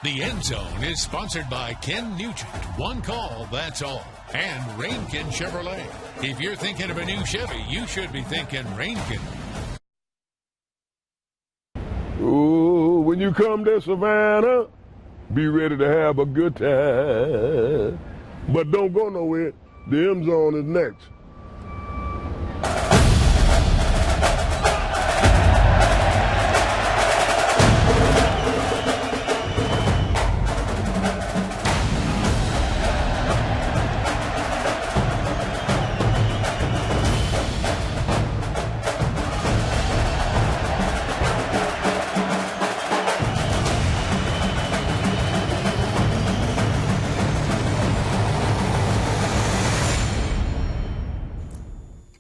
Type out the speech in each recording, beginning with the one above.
The End Zone is sponsored by Ken Nugent. One call, that's all. And Rainkin Chevrolet. If you're thinking of a new Chevy, you should be thinking Rainkin. Ooh, when you come to Savannah, be ready to have a good time. But don't go nowhere. The End Zone is next.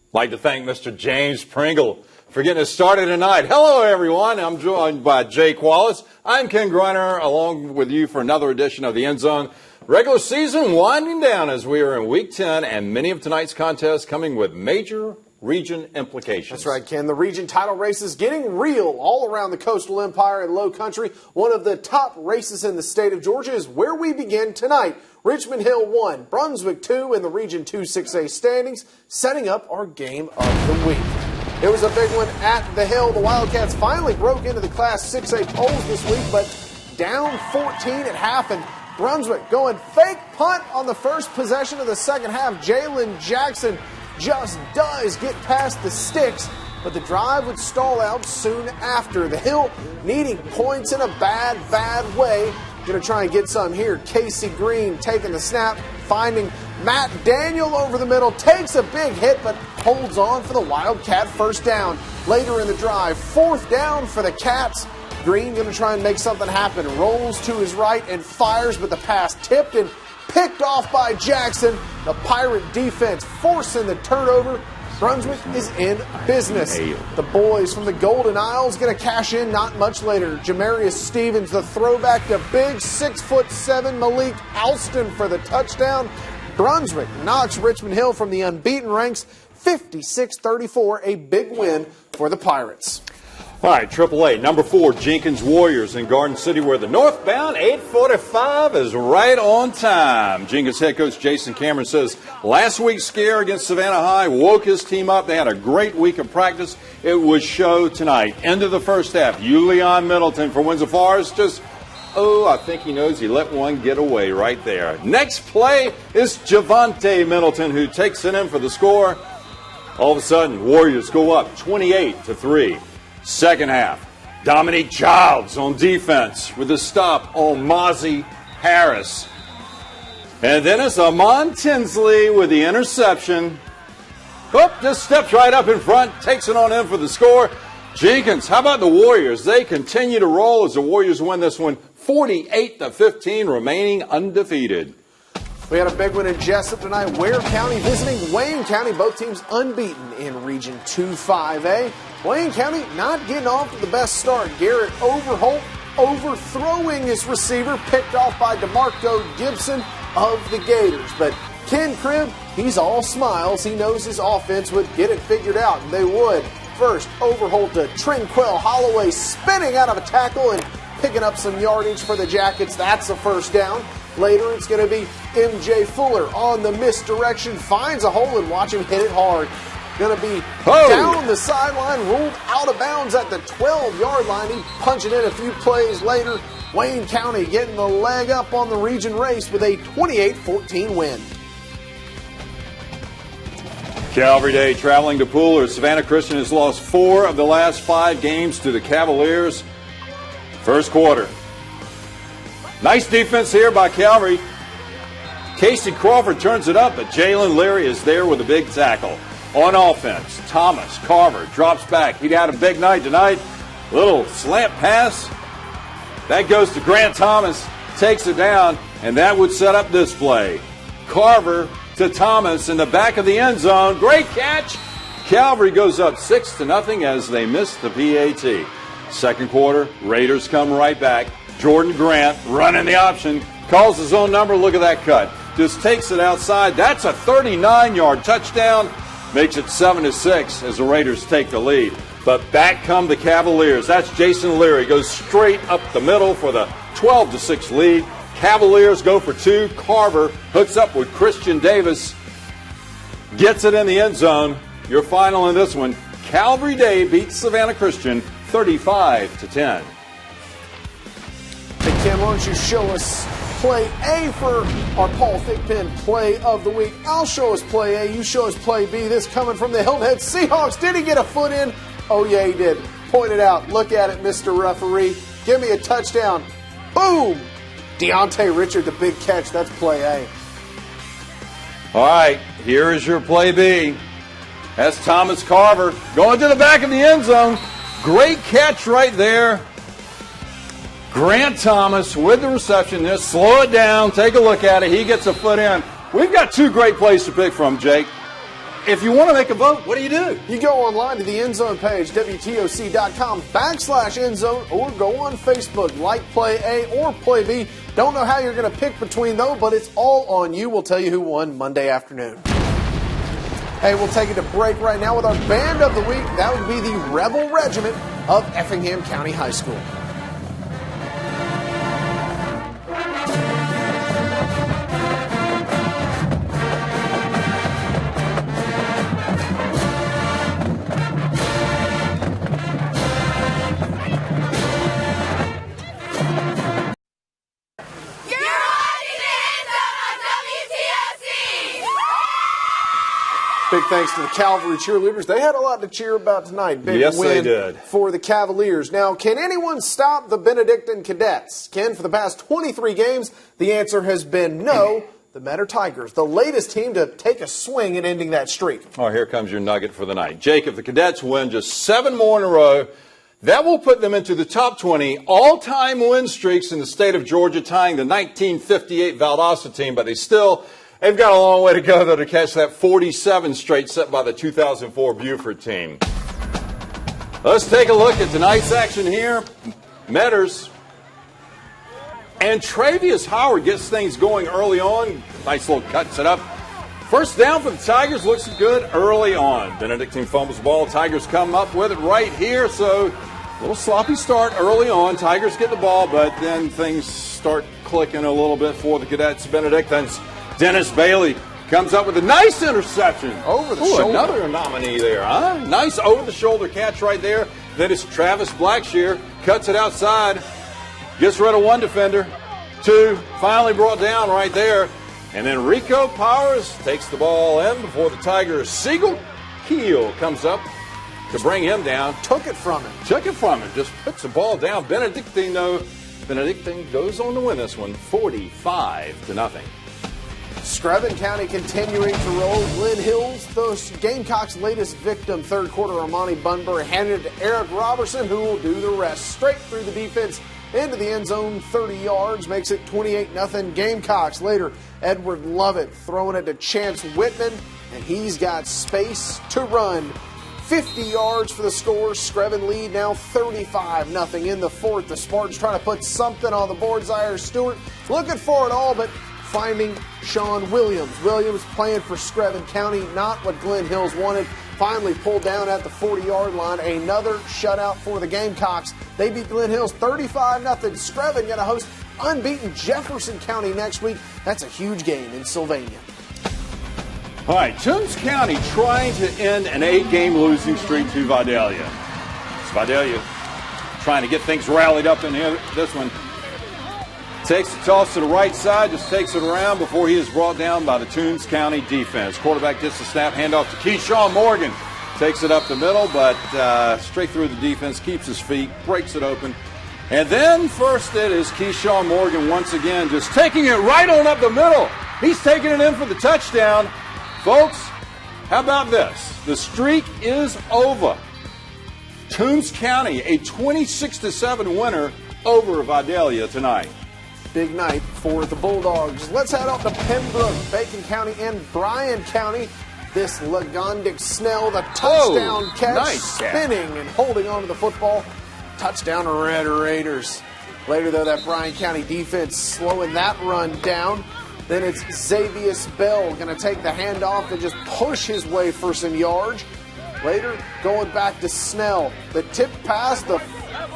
I'd like to thank Mr. James Pringle for getting us started tonight. Hello, everyone. I'm joined by Jake Wallace. I'm Ken Greiner, along with you for another edition of the End Zone. Regular season winding down as we are in Week 10, and many of tonight's contests coming with major region implications. That's right, Ken. The region title races getting real all around the Coastal Empire and Low Country. One of the top races in the state of Georgia is where we begin tonight. Richmond Hill 1, Brunswick 2 in the Region 2 6A standings, setting up our game of the week. It was a big one at the Hill. The Wildcats finally broke into the Class 6A polls this week, but down 14 at half, and Brunswick going fake punt on the first possession of the second half. Jalen Jackson just does get past the sticks, but the drive would stall out soon after. The Hill needing points in a bad way. Going to try and get some here. Casey Green taking the snap, finding Matt Daniel over the middle, takes a big hit, but holds on for the Wildcat first down. Later in the drive, fourth down for the Cats. Green going to try and make something happen. Rolls to his right and fires, but the pass tipped and picked off by Jackson. The Pirate defense forcing the turnover. Brunswick is in business. The boys from the Golden Isles going to cash in not much later. Jamarius Stevens, the throwback to big 6'7" Malik Alston for the touchdown. Brunswick knocks Richmond Hill from the unbeaten ranks, 56-34, a big win for the Pirates. All right, AAA, number 4, Jenkins Warriors in Garden City, where the northbound 845 is right on time. Jenkins head coach Jason Cameron says last week's scare against Savannah High woke his team up. They had a great week of practice. It would show tonight. End of the first half, Julian Middleton for Windsor Forest just, I think he knows he let one get away right there. Next play is Javante Middleton, who takes it in for the score. All of a sudden, Warriors go up 28-3. Second half, Dominique Childs on defense with a stop on Mozzie Harris. And then it's Amon Tinsley with the interception. Just steps right up in front, takes it on in for the score. Jenkins, how about the Warriors? They continue to roll as the Warriors win this one 48-15, remaining undefeated. We had a big one in Jessup tonight. Ware County visiting Wayne County, both teams unbeaten in Region 2-5A. Wayne County not getting off to the best start. Garrett Overholt overthrowing his receiver, picked off by DeMarco Gibson of the Gators. But Ken Cribb, he's all smiles. He knows his offense would get it figured out, and they would. First, Overholt to Trinquell Holloway spinning out of a tackle and picking up some yardage for the Jackets. That's a first down. Later, it's going to be M.J. Fuller on the misdirection, finds a hole, and watch him hit it hard. Going to be down the sideline, ruled out of bounds at the 12-yard line. He punching in a few plays later. Wayne County getting the leg up on the region race with a 28-14 win. Calvary Day traveling to Pooler. Savannah Christian has lost 4 of the last 5 games to the Cavaliers. First quarter. Nice defense here by Calvary. Casey Crawford turns it up, but Jalen Leary is there with a big tackle. On offense, Thomas Carver drops back. He had a big night tonight. Little slant pass. That goes to Grant Thomas, takes it down, and that would set up this play. Carver to Thomas in the back of the end zone. Great catch. Calvary goes up 6-0 as they miss the PAT. Second quarter, Raiders come right back. Jordan Grant running the option, calls his own number. Look at that cut. Just takes it outside. That's a 39-yard touchdown. Makes it 7-6 as the Raiders take the lead. But back come the Cavaliers. That's Jason Leary. Goes straight up the middle for the 12-6 lead. Cavaliers go for two. Carver hooks up with Christian Davis. Gets it in the end zone. Your final in this one. Calvary Day beats Savannah Christian 35-10. Hey, Ken, why don't you show us play A for our Paul Thigpen play of the week? I'll show us play A. You show us play B. This coming from the Hilton Head Seahawks. Did he get a foot in? Oh, yeah, he did. Point it out. Look at it, Mr. Referee. Give me a touchdown. Boom! Deontay Richard, the big catch. That's play A. All right, here is your play B. That's Thomas Carver going to the back of the end zone. Great catch right there. Grant Thomas with the reception. Just slow it down. Take a look at it. He gets a foot in. We've got two great plays to pick from, Jake. If you want to make a vote, what do? You go online to the End Zone page, WTOC.com/endzone, or go on Facebook, like Play A or Play B. Don't know how you're going to pick between those, but it's all on you. We'll tell you who won Monday afternoon. Hey, we'll take it to break right now with our Band of the Week. That would be the Rebel Regiment of Effingham County High School. Big thanks to the Calvary cheerleaders. They had a lot to cheer about tonight. Big yes, win they did. For the Cavaliers. Now, can anyone stop the Benedictine Cadets? Ken, for the past 23 games, the answer has been no. The Metter Tigers, the latest team to take a swing at ending that streak. Oh, here comes your nugget for the night. Jake, if the Cadets win just 7 more in a row, that will put them into the top 20 all-time win streaks in the state of Georgia, tying the 1958 Valdosta team, but they've got a long way to go, though, to catch that 47 straight set by the 2004 Buford team. Let's take a look at tonight's action here. Metters. And Travius Howard gets things going early on. Nice little cut set up. First down for the Tigers. Looks good early on. Benedictine fumbles the ball. Tigers come up with it right here. So a little sloppy start early on. Tigers get the ball, but then things start clicking a little bit for the Cadets. Benedictines. Dennis Bailey comes up with a nice interception. Over the shoulder. Another nominee there, huh? Nice over-the-shoulder catch right there. Then it's Travis Blackshear. Cuts it outside. Gets rid of one defender. 2. Finally brought down right there. And then Rico Powers takes the ball in before the Tigers. Siegel Keel comes up to bring him down. Took it from him. Just puts the ball down. Benedictine goes on to win this one 45-0. Screven County continuing to roll. Glen Hills, those Gamecocks' latest victim, third quarter, Armani Bunbury handed it to Eric Robertson, who will do the rest. Straight through the defense into the end zone, 30 yards, makes it 28-0 Gamecocks. Later, Edward Lovett throwing it to Chance Whitman, and he's got space to run. 50 yards for the score. Screven lead now 35-0 in the fourth. The Spartans trying to put something on the board. Zaire Stewart looking for it all, but finding Sean Williams. Williams playing for Screven County, not what Glen Hills wanted. Finally pulled down at the 40-yard line. Another shutout for the Gamecocks. They beat Glen Hills 35-0. Screven going to host unbeaten Jefferson County next week. That's a huge game in Sylvania. All right, Toombs County trying to end an 8-game losing streak to Vidalia. It's Vidalia trying to get things rallied up in here. This one takes the toss to the right side, just takes it around before he is brought down by the Toombs County defense. Quarterback gets the snap, handoff to Keyshawn Morgan. Takes it up the middle, but straight through the defense, keeps his feet, breaks it open. And then first it is Keyshawn Morgan once again, just taking it right on up the middle. He's taking it in for the touchdown. Folks, how about this? The streak is over. Toombs County, a 26-7 winner over Vidalia tonight. Big night for the Bulldogs. Let's head up to Pembroke, Bacon County, and Bryan County. This Lagondic Snell, the touchdown catch, nice spinning and holding onto the football. Touchdown Red Raiders. Later, though, that Bryan County defense slowing that run down. Then it's Xavius Bell going to take the handoff and just push his way for some yards. Later, going back to Snell. The tip pass, the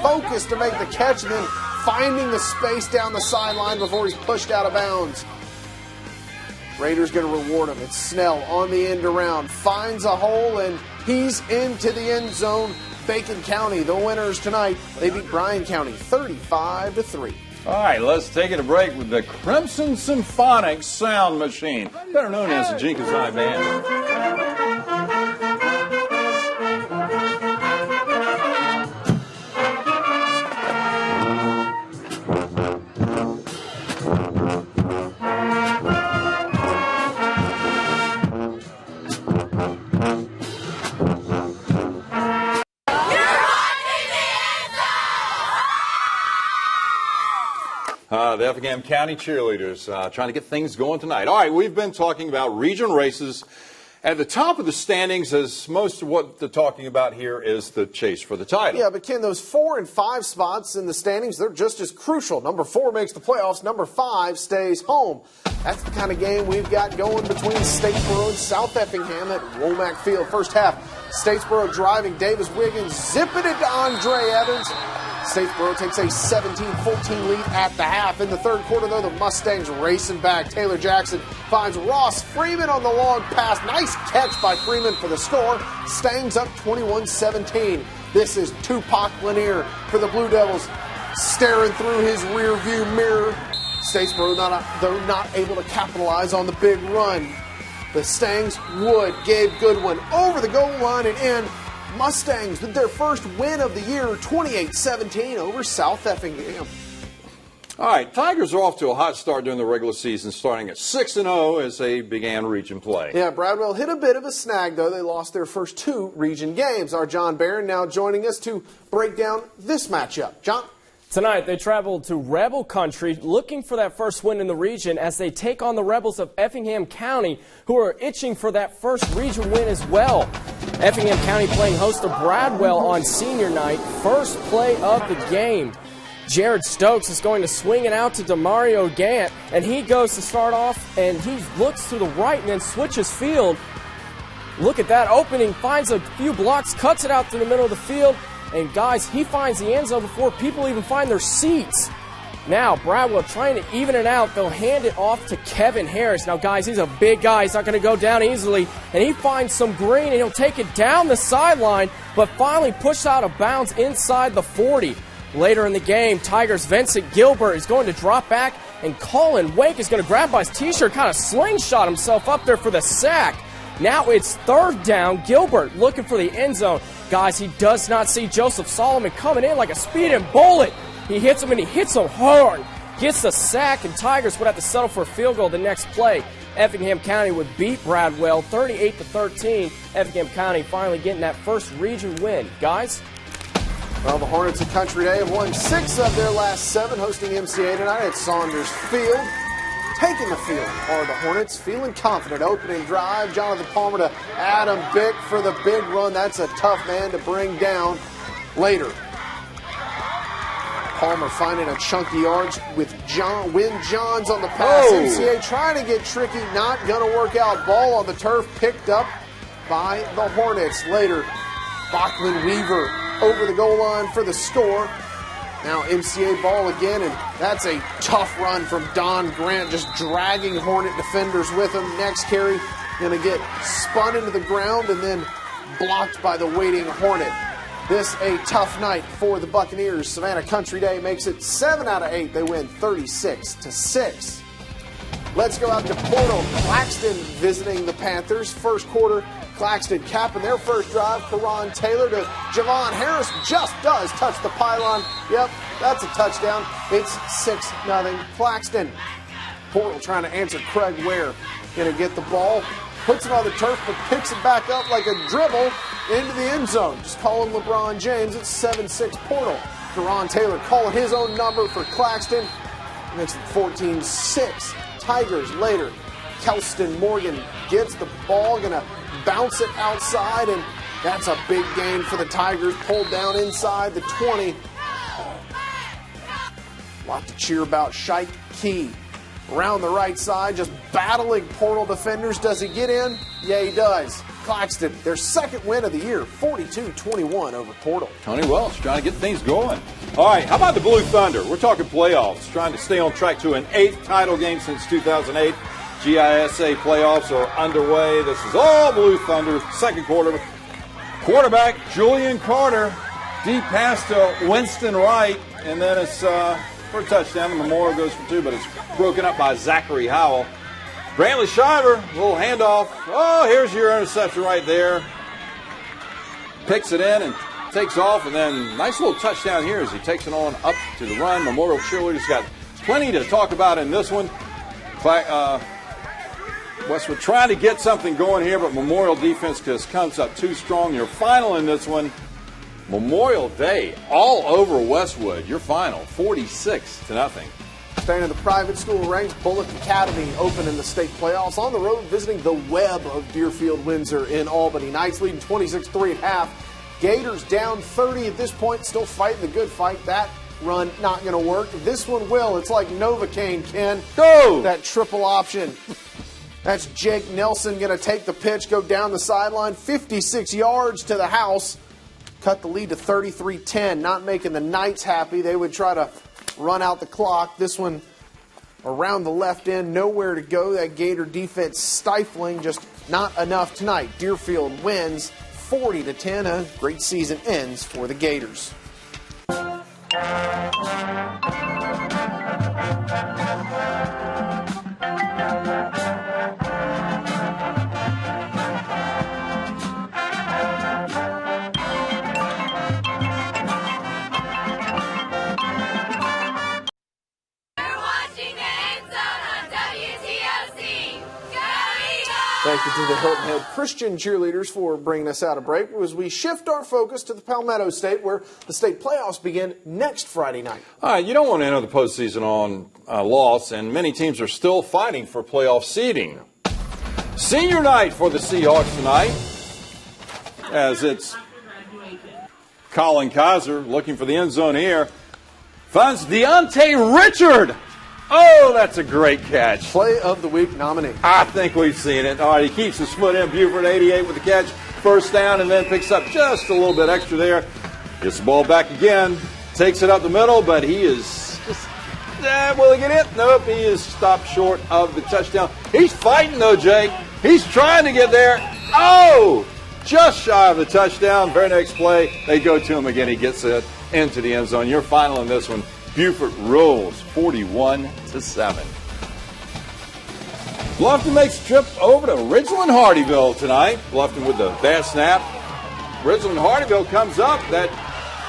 focus to make the catch, and then finding the space down the sideline before he's pushed out of bounds. Raiders going to reward him. It's Snell on the end around, finds a hole, and he's into the end zone. Bacon County, the winners tonight. They beat Bryan County 35-3. All right, let's take it a break with the Crimson Symphonic Sound Machine, better known as the Jenkins High Band. The Effingham County cheerleaders trying to get things going tonight. All right, we've been talking about region races. At the top of the standings, as most of what they're talking about here is the chase for the title. Yeah, but Ken, those 4 and 5 spots in the standings, they're just as crucial. Number 4 makes the playoffs. Number 5 stays home. That's the kind of game we've got going between Statesboro and South Effingham at Womack Field. First half, Statesboro driving. Davis Wiggins zipping it to Andre Evans. Statesboro takes a 17-14 lead at the half. In the third quarter, though, the Mustangs racing back. Taylor Jackson finds Ross Freeman on the long pass. Nice catch by Freeman for the score. Stangs up 21-17. This is Tupac Lanier for the Blue Devils, staring through his rear view mirror. Statesboro, though, not able to capitalize on the big run. The Stangs would. Gabe Goodwin over the goal line and in. Mustangs with their first win of the year, 28-17 over South Effingham. All right, Tigers are off to a hot start during the regular season, starting at 6-0 as they began region play. Yeah, Bradwell hit a bit of a snag, though. They lost their first 2 region games. Our John Barron now joining us to break down this matchup. John? Tonight, they traveled to Rebel Country looking for that first win in the region as they take on the Rebels of Effingham County, who are itching for that first region win as well. Effingham County playing host to Bradwell on senior night, first play of the game. Jared Stokes is going to swing it out to Demario Gant, and he goes to start off, and he looks to the right and then switches field. Look at that opening, finds a few blocks, cuts it out to the middle of the field, and guys, he finds the end zone before people even find their seats. Now, Bradwell trying to even it out. They'll hand it off to Kevin Harris. Now, guys, he's a big guy. He's not going to go down easily. And he finds some green, and he'll take it down the sideline, but finally pushed out of bounds inside the 40. Later in the game, Tigers' Vincent Gilbert is going to drop back, and Colin Wake is going to grab by his T-shirt, kind of slingshot himself up there for the sack. Now it's third down. Gilbert looking for the end zone. Guys, he does not see Joseph Solomon coming in like a speeding bullet. He hits him, and he hits him hard. Gets the sack, and Tigers would have to settle for a field goal the next play. Effingham County would beat Bradwell 38-13. Effingham County finally getting that first region win. Guys? Well, the Hornets of Country Day have won 6 of their last 7, hosting MCA tonight at Saunders Field. Taking the field are the Hornets, feeling confident. Opening drive, Jonathan Palmer to Adam Bick for the big run. That's a tough man to bring down later. Palmer finding a chunky yards with Win Johns on the pass. Oh. MCA trying to get tricky, not going to work out. Ball on the turf picked up by the Hornets. Later, Bachman Weaver over the goal line for the score. Now MCA ball again, and that's a tough run from Don Grant, just dragging Hornet defenders with him. Next carry, going to get spun into the ground and then blocked by the waiting Hornet. This a tough night for the Buccaneers. Savannah Country Day makes it 7 out of 8. They win 36-6. Let's go out to Portal. Claxton visiting the Panthers. First quarter, Claxton capping their first drive. Karan Taylor to Javon Harris. Just does touch the pylon. Yep, that's a touchdown. It's 6-0 Claxton. Portal trying to answer Craig Ware. Going to get the ball. Puts it on the turf, but picks it back up like a dribble into the end zone. Just calling LeBron James. It's 7-6 Portal. Karan Taylor calling his own number for Claxton. Makes it 14-6. Tigers later. Kelston Morgan gets the ball, going to bounce it outside, and that's a big gain for the Tigers. Pulled down inside the 20. A lot to cheer about. Shike Key around the right side, just battling Portal defenders. Does he get in? Yeah, he does. Claxton, their second win of the year, 42-21 over Portal. Tony Welch trying to get things going. All right, how about the Blue Thunder? We're talking playoffs, trying to stay on track to an 8th title game since 2008. GISA playoffs are underway. This is all Blue Thunder. Second quarter. Quarterback Julian Carter, deep pass to Winston Wright, and then it's for a touchdown. The Memorial goes for 2, but it's broken up by Zachary Howell. Brantley Shiver, little handoff. Oh, here's your interception right there. Picks it in and takes off, and then nice little touchdown here as he takes it on up to the run. Memorial cheerleaders got plenty to talk about in this one. Westwood trying to get something going here, but Memorial defense just comes up too strong. Your final in this one, Memorial Day all over Westwood. Your final, 46-0. Staying in the private school ranks, Bullock Academy open in the state playoffs on the road visiting the Webb of Deerfield Windsor in Albany. Knights leading 26-3 at half. Gators down 30 at this point, still fighting the good fight. That run not going to work. This one will. It's like Novocaine, Ken. Go! That triple option. That's Jake Nelson going to take the pitch, go down the sideline, 56 yards to the house. Cut the lead to 33-10, not making the Knights happy. They would try to run out the clock. This one around the left end, nowhere to go. That Gator defense stifling, just not enough tonight. Deerfield wins 40-10. A great season ends for the Gators. Thank you to the Hilton Head Christian cheerleaders for bringing us out of break as we shift our focus to the Palmetto State, where the state playoffs begin next Friday night. All right, you don't want to enter the postseason on a loss, and many teams are still fighting for playoff seeding. Senior night for the Seahawks tonight, as it's Colin Kaiser looking for the end zone here. Finds Deontay Richard. Oh, that's a great catch. Play of the week nominee. I think we've seen it. All right, he keeps his foot in. Buford 88 with the catch. First down, and then picks up just a little bit extra there. Gets the ball back again. Takes it up the middle, but he is just, will he get it? Nope, he is stopped short of the touchdown. He's fighting, though, Jake. He's trying to get there. Oh, just shy of the touchdown. Very next play, they go to him again. He gets it into the end zone. Your final in this one. Buford rolls 41-7. Bluffton makes a trip over to Ridgeland Hardyville tonight. Bluffton with the bad snap. Ridgeland Hardyville comes up. That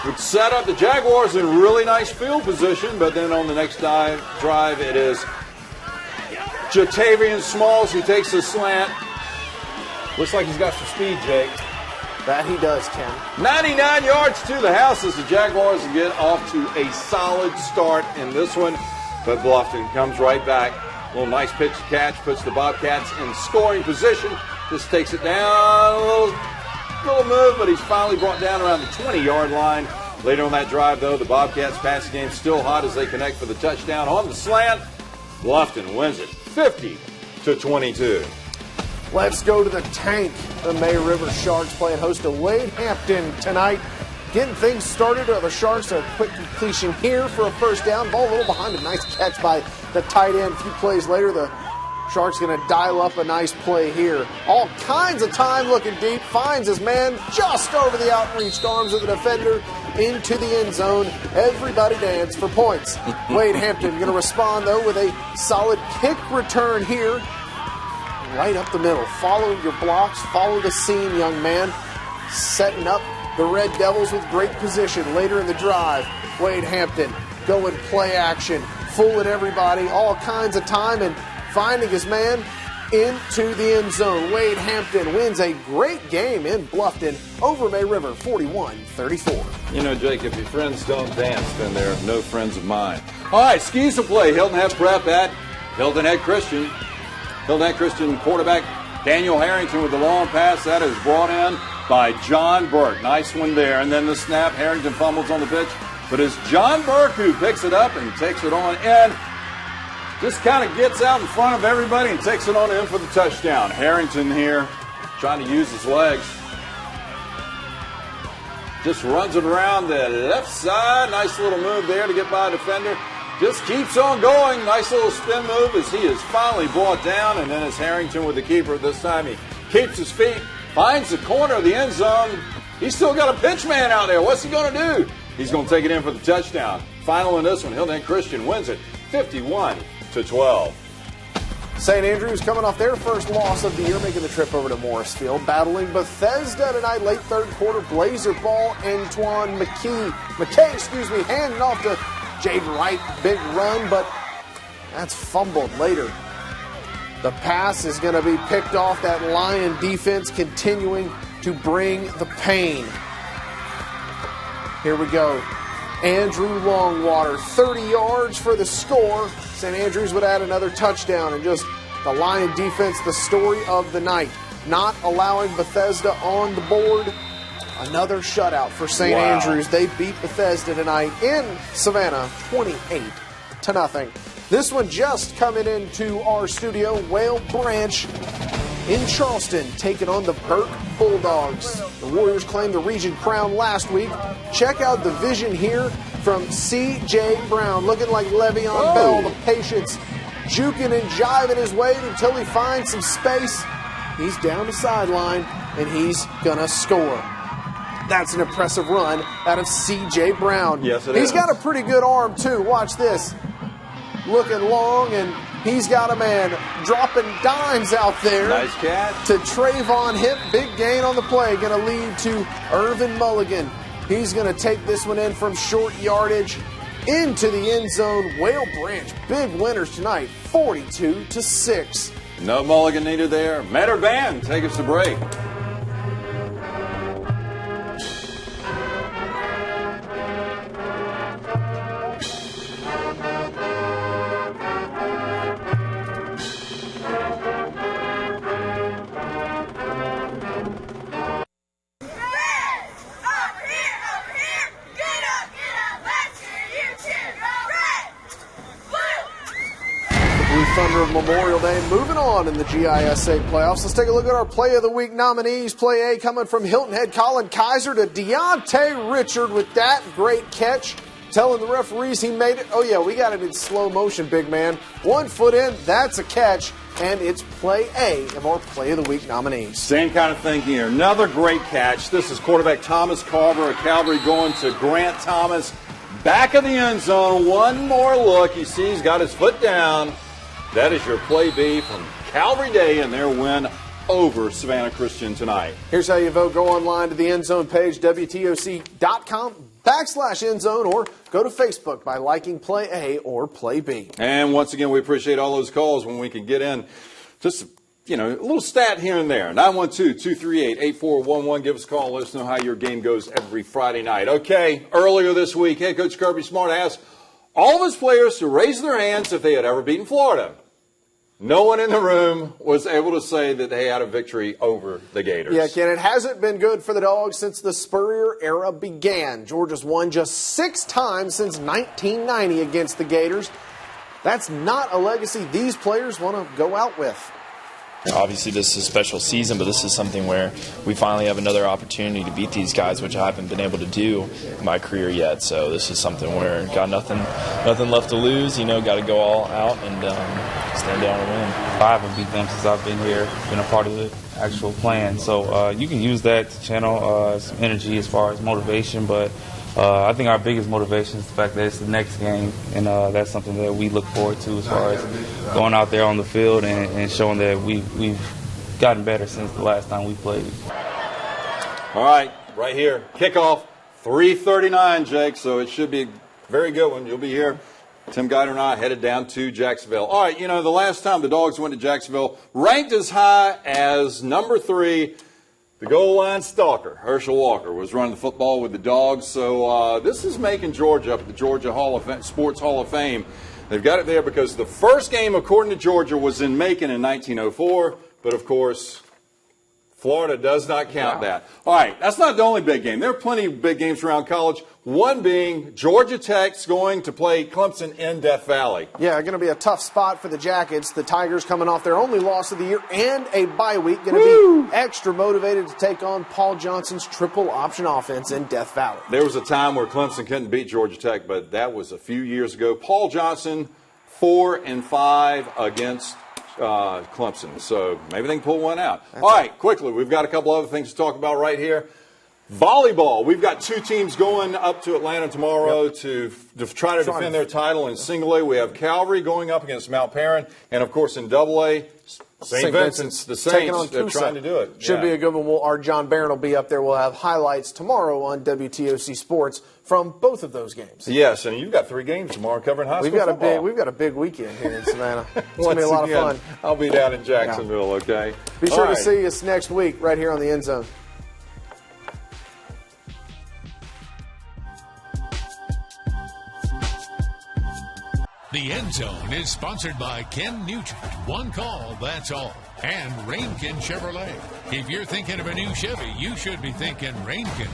would set up the Jaguars in really nice field position, but then on the next drive it is Jatavian Smalls who takes the slant. Looks like he's got some speed, Jake. That he does, Ken. 99 yards to the house as the Jaguars get off to a solid start in this one. But Bluffton comes right back. A little nice pitch to catch, puts the Bobcats in scoring position. Just takes it down, a little move, but he's finally brought down around the 20-yard line. Later on that drive, though, the Bobcats passing game still hot as they connect for the touchdown on the slant. Bluffton wins it 50-22. Let's go to the tank. The May River Sharks playing host to Wade Hampton tonight. Getting things started. The Sharks a quick completion here for a first down. Ball a little behind a nice catch by the tight end. A few plays later, the Sharks going to dial up a nice play here. All kinds of time looking deep. Finds his man just over the outreached arms of the defender into the end zone. Everybody dance for points. Wade Hampton going to respond, though, with a solid kick return here. Right up the middle. Follow your blocks. Follow the seam, young man. Setting up the Red Devils with great position later in the drive. Wade Hampton going play action. Fooling everybody. All kinds of time and finding his man into the end zone. Wade Hampton wins a great game in Bluffton over May River, 41-34. You know, Jake, if your friends don't dance, then they're no friends of mine. All right, skis to play. Hilton Head prep at Hilton Head Christian. Hilton Head Christian quarterback Daniel Harrington with the long pass. That is brought in by John Burke. Nice one there. And then the snap. Harrington fumbles on the pitch. But it's John Burke who picks it up and takes it on in. Just kind of gets out in front of everybody and takes it on in for the touchdown. Harrington here trying to use his legs. just runs it around the left side. Nice little move there to get by a defender. Just keeps on going. Nice little spin move as he is finally brought down. And then it's Harrington with the keeper. This time he keeps his feet, finds the corner of the end zone. He's still got a pitch man out there. What's he going to do? He's going to take it in for the touchdown. Final in this one, Hilton Head Christian wins it 51-12. St. Andrews coming off their first loss of the year, making the trip over to Morrisville, battling Bethesda tonight, late third quarter. Blazer ball, Antoine McKay, handing off to Jaden Wright, big run, but that's fumbled later. The pass is going to be picked off. That Lion defense continuing to bring the pain. Here we go. Andrew Longwater, 30 yards for the score. St. Andrews would add another touchdown, and just the Lion defense, the story of the night. Not allowing Bethesda on the board. Another shutout for St. Andrews. They beat Bethesda tonight in Savannah, 28-0. This one just coming into our studio. Whale Branch in Charleston taking on the Burke Bulldogs. The Warriors claimed the region crown last week. Check out the vision here from C.J. Brown, looking like Le'Veon Bell. The patience juking and jiving his way until he finds some space. He's down the sideline, and he's going to score. That's an impressive run out of C.J. Brown. Yes, it is. He's got a pretty good arm, too. Watch this. Looking long, and he's got a man dropping dimes out there. Nice catch. To Trayvon Hip. Big gain on the play. Going to lead to Irvin Mulligan. He's going to take this one in from short yardage into the end zone. Whale Branch, big winners tonight, 42-6. No Mulligan needed there. Matter Band, take us to break. Thunder of Memorial Day moving on in the GISA playoffs. Let's take a look at our Play of the Week nominees. Play A coming from Hilton Head Colin Kaiser to Deontay Richard with that great catch. Telling the referees he made it. Oh, yeah, we got it in slow motion, big man. 1 foot in, that's a catch. And it's Play A of our Play of the Week nominees. Same kind of thing here. Another great catch. This is quarterback Thomas Carver of Calvary going to Grant Thomas. Back of the end zone. One more look. You see he's got his foot down. That is your Play B from Calvary Day and their win over Savannah Christian tonight. Here's how you vote. Go online to the End Zone page, WTOC.com/endzone, or go to Facebook by liking Play A or Play B. And once again, we appreciate all those calls when we can get in just, a little stat here and there. 912-238-8411. Give us a call. Let us know how your game goes every Friday night. Okay, earlier this week, head coach Kirby Smart asked all of his players to raise their hands if they had ever beaten Florida. No one in the room was able to say that they had a victory over the Gators. Yeah, Ken, it hasn't been good for the Dogs since the Spurrier era began. Georgia's won just 6 times since 1990 against the Gators. That's not a legacy these players want to go out with. Obviously, this is a special season, but this is something where we finally have another opportunity to beat these guys, which I haven't been able to do in my career yet. So this is something where got nothing left to lose. Got to go all out and stand down and win. I haven't beat them since I've been here, been a part of the actual plan. So you can use that to channel some energy as far as motivation, but I think our biggest motivation is the fact that it's the next game, and that's something that we look forward to as far as going out there on the field and showing that we've gotten better since the last time we played. All right, right here, kickoff, 3:39, Jake, so it should be a very good one. You'll be here. Tim Guider and I headed down to Jacksonville. All right, the last time the Dogs went to Jacksonville, ranked as high as number 3, the goal line stalker, Herschel Walker, was running the football with the Dogs. So this is making Georgia up at the Georgia Sports Hall of Fame. They've got it there because the first game, according to Georgia, was in Macon in 1904. But, of course, Florida does not count that. All right, that's not the only big game. There are plenty of big games around college. One being Georgia Tech's going to play Clemson in Death Valley. Yeah, going to be a tough spot for the Jackets. The Tigers coming off their only loss of the year and a bye week. Going to be extra motivated to take on Paul Johnson's triple option offense in Death Valley. There was a time where Clemson couldn't beat Georgia Tech, but that was a few years ago. Paul Johnson, 4-5 against Clemson. So maybe they can pull one out. All right, quickly, we've got a couple other things to talk about right here. Volleyball. We've got two teams going up to Atlanta tomorrow to try to defend their title in single A. We have Calvary going up against Mount Perrin, and of course in double A, St. Vincent's, the Saints, they're trying to do it. Should be a good one. Our John Barron will be up there. We'll have highlights tomorrow on WTOC Sports from both of those games. Yes, and you've got 3 games tomorrow covering high school football. We've got a big weekend here in Savannah. It's going to be a lot of fun. I'll be down in Jacksonville, okay? Be sure to see us next week right here on the End Zone. The End Zone is sponsored by Ken Nugent. One call, that's all. And Rainkin Chevrolet. If you're thinking of a new Chevy, you should be thinking Rainkin.